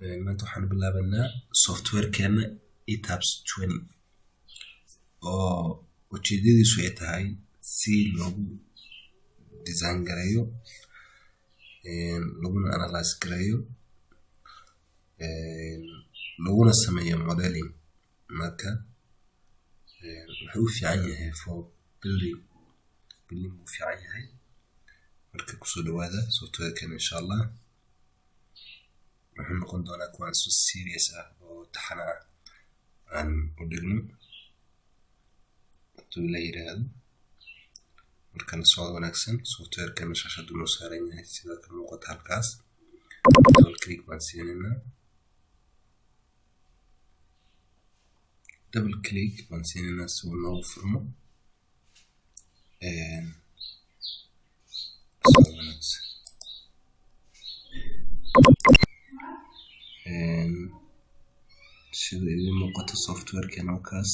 maanta waxaan bilaabanaa softwarekeena eTabs 20 oo ujeedadiisu ay tahay si loogu design gareeyo laguna analyze gareeyo laguna sameeyo modeling. Marka wuxuu u fiican yahay for building u fiican yahay. Marka kusoo dhawaada softwarekeena insha Allah waxaan noqon doonaa kuwaan so serious ah oo taxana ah aan u dhigno haduu la yiraahdo. Marka la soo wanaagsan softwarekeena shaashadu noo saaran yahay sida ka muuqata halkaas. Double click baan siinayna. Si uu noogu furmo sida idin muuqato softwarekeena halkaas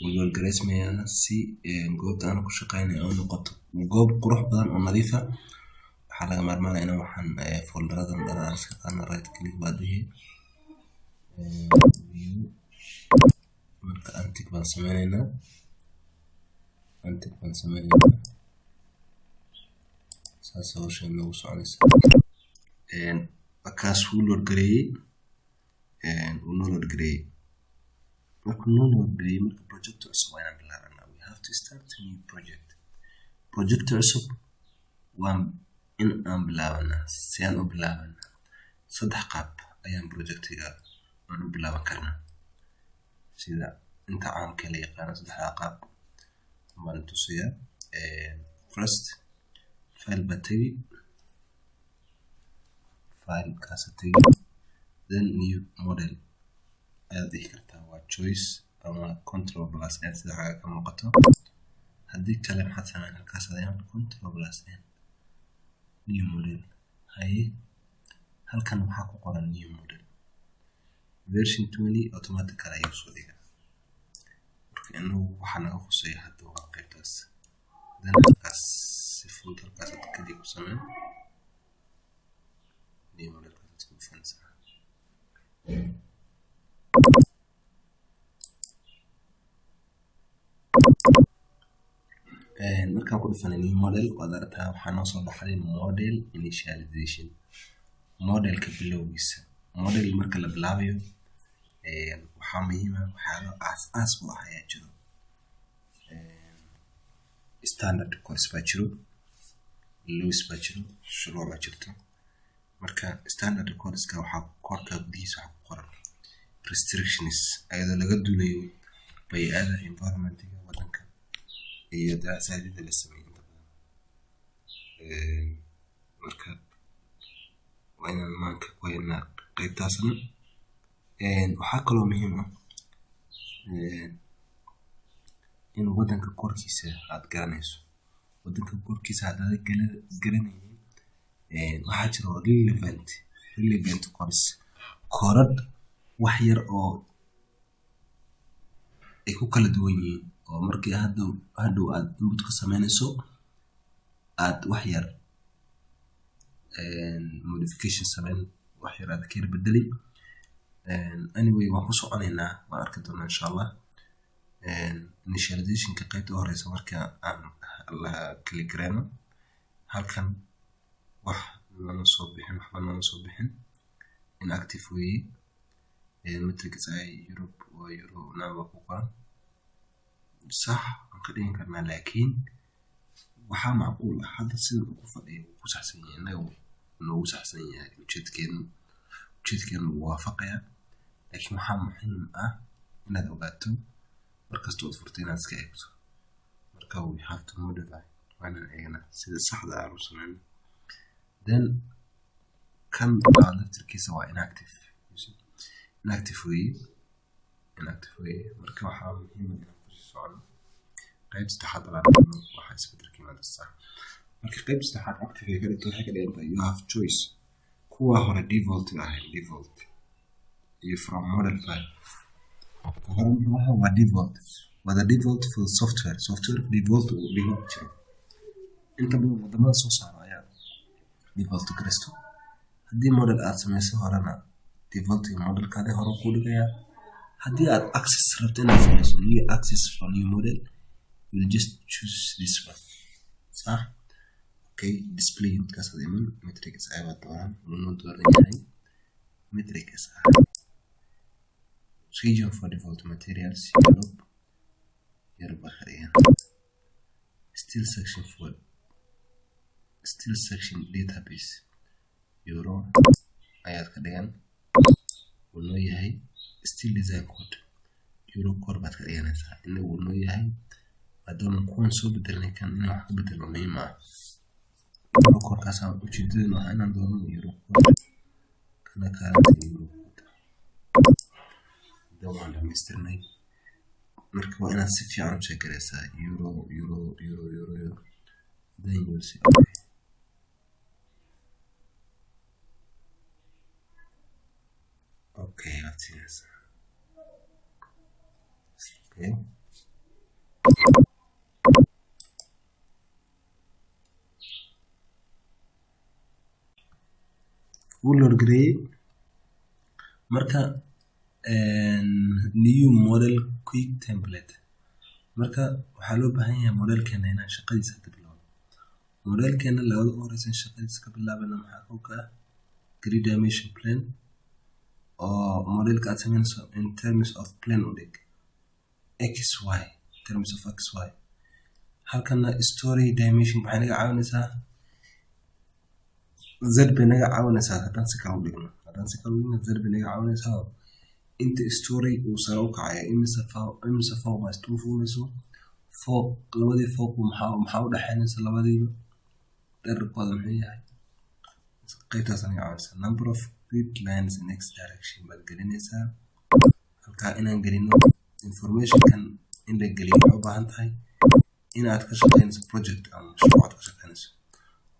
wuu gareysmayaa si goobta aan ku shaqeynayo oo noqoto goob qurux badan oo nadiif ah. Waxaa laga maarmaanaya in waxaan folderadan dhan aan iska qaadno, right click baad dhihi. Marka antig baan sameynayna saas hawshan noogu soconaysa. Markaas wuu load gareeyay marka project cusub ayaan bilaabanaa. We have to start a new project cusub waan in aan bilaabanaa. Si aan u bilaabanaa 3 qaab ayaan projectiga aan u bilaaban karnaa sida inta caamka la yaqaan 3 qaab waan tusiyaa. First file battery kaas tagi, then new model ayaad dhihi kartaa waa choice ama control plus n sida xaga ka muuqato. Haddii kale maxaad sameyn halkaas ayaan control plus n new model. Halkan waxaa ku qoran new model version 20 automatically ayuu soo dhigaa. Marka inuu waxaa naga khuseeya hadda waa qaybtaas. Then halkaas si fudud halkaas aad kadib ku sameyn new model kaas ku fansa. Markaan ku dhufanay new model waad aragtaa waxaa noo soo baxay model initialization, modelka bilowgiisa. Model marka la bilaabayo waxaa muhiim ah waxyaalo aas u ah ayaa jiro. Standard course baa jiro, loose baa jiro, shuruuc baa jirto. Marka standard course-ka waxaa koorka gudihiisa waxaa ku qoran restrictions ayadoo laga duulayo bay'ada environment-ga wadanka iyo daasaadida la sameeyo. Marka waa inaan maanka ku haynaa qaybtaasna. Waxaa kaloo muhiim ah in wadanka korkiisa aad garanayso. Wadanka korkiisa haddaad garanaynin waxaa jiro relevant course koorad wax yar oo ay ku kala duwan yihiin oo markii hadhow aad input ka sameynayso aad wax yar modification sameyn wax yar aad ka bedeli. Anyway waan ku soconaynaa waan arki doonaa insha Allah. Initialization-ka qaybta u horeysa marka aan la click gareyno halkan wax lama soo bixin inactive way matrix ay Europe waa euro naba ku qoran sax aan ka dhigin karnaa. Laakiin waxaa macquul ah hadda sida uu ku fadhiyo ku saxsan yahay noogu saxsan yahay ujeedkeenu waafaqaya. Laakiin waxaa muhiim ah inaad ogaato markasta oo furtay inaad iska eegto. Marka we have to modify waana eegna sida saxda ah u sameeyno. Then kan electrickiisa waa inactive way. Marka waxaa muhiim ah inaad ku socono qaybta saddexaad waxaa isbedelkii maadasta. Marka qaybta saddexaad active ay ka dhigto waxay ka dhigantahay you have choice. Kuwa hore default iyo from model file waa default for the software default jiro. Inta badan wadamada soo saaro ayaa default gareysto. haddii model aad samayso horena defaultiga modelkaadi hore ku dhigaya. haddii aad access rabto inaad samayso new access for new model, you'll just choose this one. صح. okay, display midkaas aad iman metric is ay baad dooran noo dooran yahay metric is region for default materials Europe akhriyan still section database euro ayaad ka dhigan uu noo yahay still design code euro core baad ka dhiganaysaa inna uu noo yahay maadaama kuwan soo bedelnay kan inaan wax ku bedelo muhiim ah euro core kaas aan ujeedadana waxaa inaan dooran euro core kana kaaranta euro code dawaan dhamaystirnay marka waa inaad si fiican u sheekaraysaa euro then you will see okay let's see this. okay full gray marka new model quick template marka waxaa loo baahan yahay modelkeena inaan shaqadiisa ka bilowno. modelkeena labada horeysan shaqadiisa ka bilaabana maxaa ka grid dimension plane oo modelka aad sameynayso in terms of plane u dhig xy terms of xy. halkana story dimension waxay naga caawinaysaa z bay naga caawinaysaa haddaan si kale u dhigno z bay naga caawinaysaa inta story uu sare u kacaya imisa fawq baa istuu fuulayso fawq labadii fawq maxaa u dhaxaynaysa labadiiba dhererkooda muxuu yahay qaybtaas aniga caawinaysaa number of grid lines in x direction baad gelinaysaa halkaa inaan gelino informationkan in la geliyo waxay u baahan tahay inaad ka shaqeynayso project ama mashruuc aad ka shaqeynayso.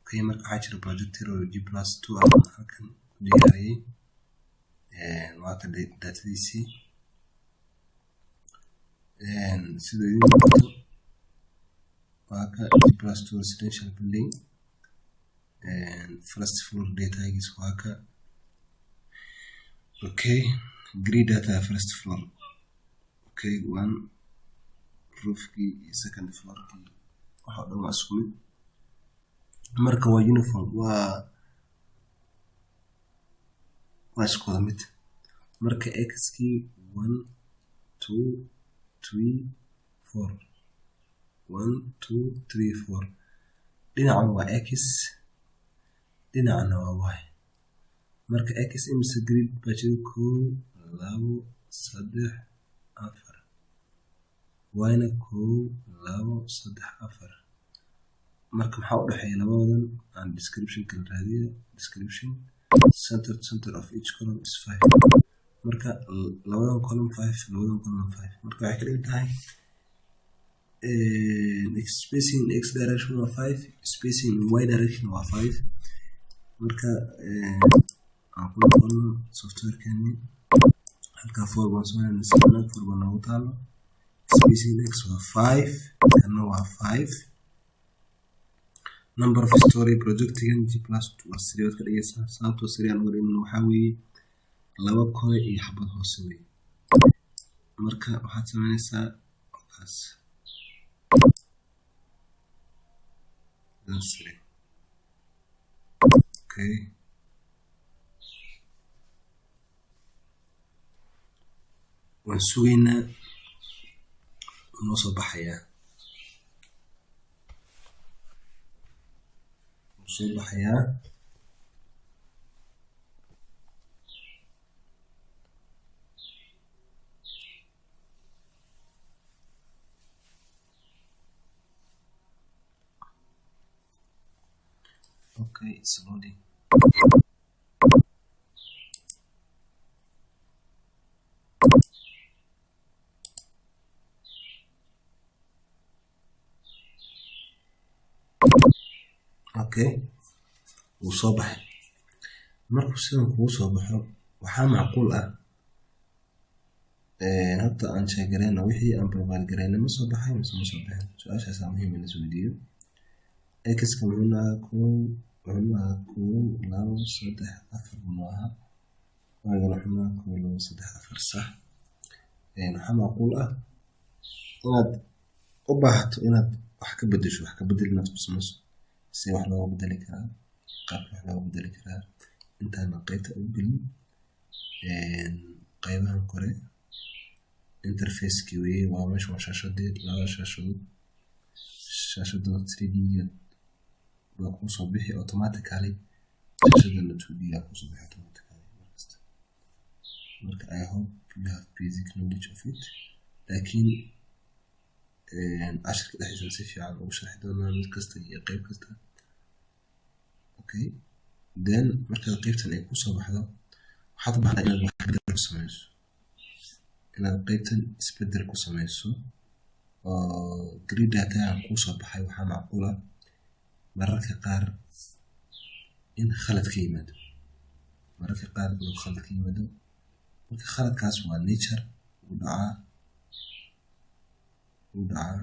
okay marka waxaa jira project g+2 ah halkan ku diyaariyey waa ka datadiisii sida idin muuqato waa ka g+2 residential building first floor datagiis waa ka okay grid data first floor okay one roofkii iyo second floorkii waxa dhan waa isku mid marka waa uniform waa isku wada mid marka x kii 1 2 3 4 1 2 3 4 dhinacan waa x dhinacana waa y marka x imisa grid baa jiro 1 2 3 4 y-na 1 2 3 4 marka maxaa u dhaxeeya labadan aan description kala raadiyo description center of each column is 5 marka labadan column 5 labadan column 5 marka waxay kala tahay spacing in x direction waa 5 spacing in y direction waa 5 marka aan ku noqono softwarekeeni halka 4.7 noogu taalo spacing in x waa 5 kana waa 5 number of story projectigan g+2 waa siriyood ka dhigaysaa sababtoo siriyaan uga dhigno waxaa weeye laba kore iyo xabad hoose weeye marka waxaad sameynaysaa kaas siri okay waan sugaynaa noo soo baxayaa okay it's loading. okay wuu soo baxay markuu sidan kugu soo baxo waxaa macquul ah hadda aan sheegareyno wixii aan profile gareyno ma soo baxay mise ma soo baxay su-aashaas muhiim in la isweydiiyo x-ka muxuu nahaa 1 xubnaha 1 2 3 4 maaha waagana xubnaha 1 2 3 4 sax waxaa macquul ah inaad u baahato inaad wax ka bedesho wax ka bedel inaad ku samayso si wax looga bedeli karaa qaabka wax looga bedeli karaa intaan qaybta u gelin qaybahan kore interface-kii weeye waa meesha waa shaashadii laba shaashada 3D waa ku soo bixi automatically shaashadana 2D aa ku soo bixi automatically markasta marka I hope you have basic knowledge of it laakiin cashirka dhexdiisa si fiican ugu sharxi doonaa mid kasta iyo qayb kasta okay then marka qaybtan ay ku soo baxdo waxaad u baahnaa inaad wax bedel ku samayso inaad qaybtan isbedel ku samayso oo grid data ku soo baxay waxaa macquul ah mararka qaar in khalad ka yimaado mararka qaar inuu khalad ka yimaado marka khaladkaas waa nature u dhacaa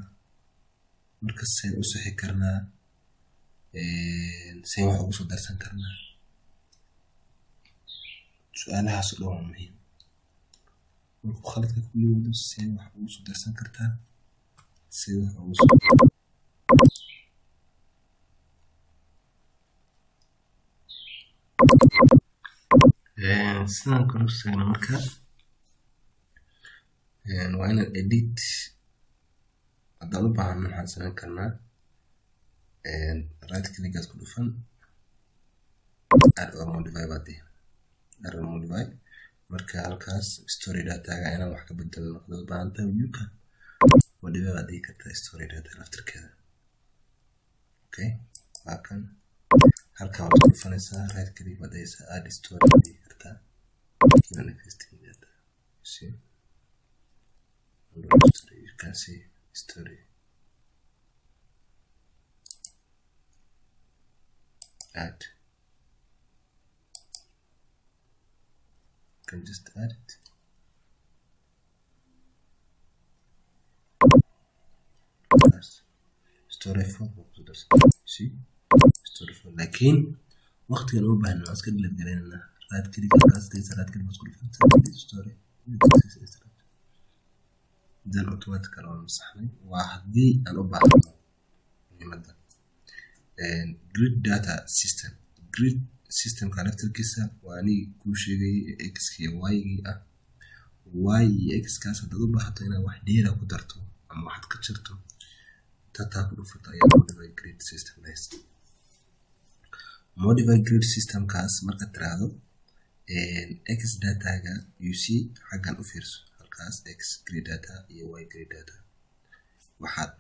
marka seen u sixi karnaa seen wax ugu soo darsan karnaa su'aalahaas oo dhan waa muhiim markuu khaladka ku yimaado seen wax ugu soo darsan kartaa seen wax ugu soo sidaan kale u sheegna marka waa inaan edit haddaan u baahano waxaan samayn karnaa right click-gaas ku dhufan add or modify baadii add or modify marka halkaas story data-ga inaan wax ka bedelo noqdo u baahan tahay you can modify baadii kartaa story data laftirkeeda okay waa kan halkaa waad ku dhufanaysaa right click baad haysaa add story baadii kartaa even existing data you see you can see story add you can just add it story for see story for لكن وقت لو بان اسكت للجرينا right click على right click بس كل story then automatically waa masaxnay waa haddii aan u baahno muhiimadda grid data system laftirkiisa waa anii kuu sheegay x iyo y ah y iyo x kaas haddaad u baahato inaad wax dheera ku darto ama waxaad ka jirto tataa ku dhufato ayaa modify grid system lahays modify grid system kaas markaad tiraahdo x dataga you see xaggan u fiirso halkaas x grid data iyo y grid data waxaad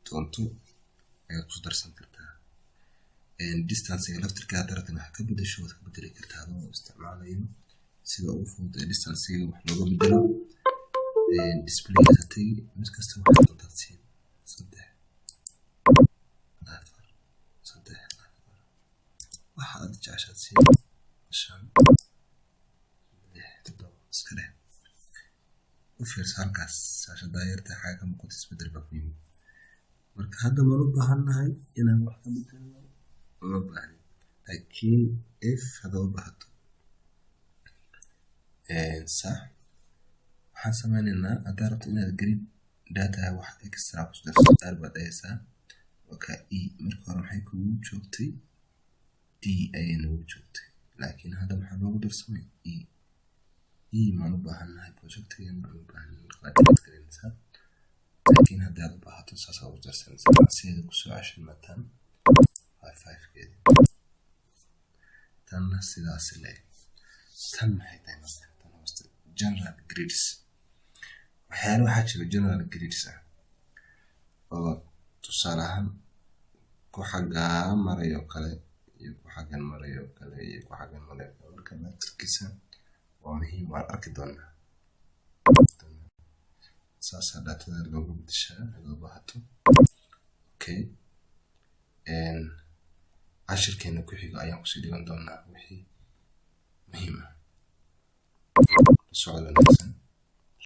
doonto ayaad ku darsan kartaa distance-ga laftirkaa daratan wax ka bedesho waad ka bedeli kartaa adoo isticmaalayo sida ugu fudud ee distance-ga wax looga bedelo display-ga hatay mid kasta waxaad doontaad siin 3 waxaad jeceshaad siin 5 iska dheh u fiirso halkaas shaashada yarta xaga ka muuqato isbedel baa ku yimid marka hadda ma u baahannahay inaan wax ka bedelno uma baahni laakiin if hadda u baahato sax waxaan sameynaynaa haddaa rabto inaad grid data wax extra ku darso aad baad dhahaysaa waka e marka hore maxay kugu joogtay d ayay nagu joogtay laakiin hadda maxaa loogu darsamay e maan u baahannahay projectgan maan u baahannahay laakiin haddaad u baahato saasaa ugu darsanaysaa sideeda kusoo ceshay mataan 5-5-keedi tanna sidaas leeg tan maxay tahay marka tan hoosta general grids waxyaalo waxaa jira general grids ah oo tusaale ahaan ku xaggaa maray oo kale iyo ku xaggan maray oo kale iyo ku xaggan maray oo kale marka laftirkiisa waa muhiim waan arki doonaa saasaa datada loogu bedeshaa hadoo baahato okay cashirkeena ku xigo ayaan kusii dhigan doonaa wixii muhiim ah socod wanaagsan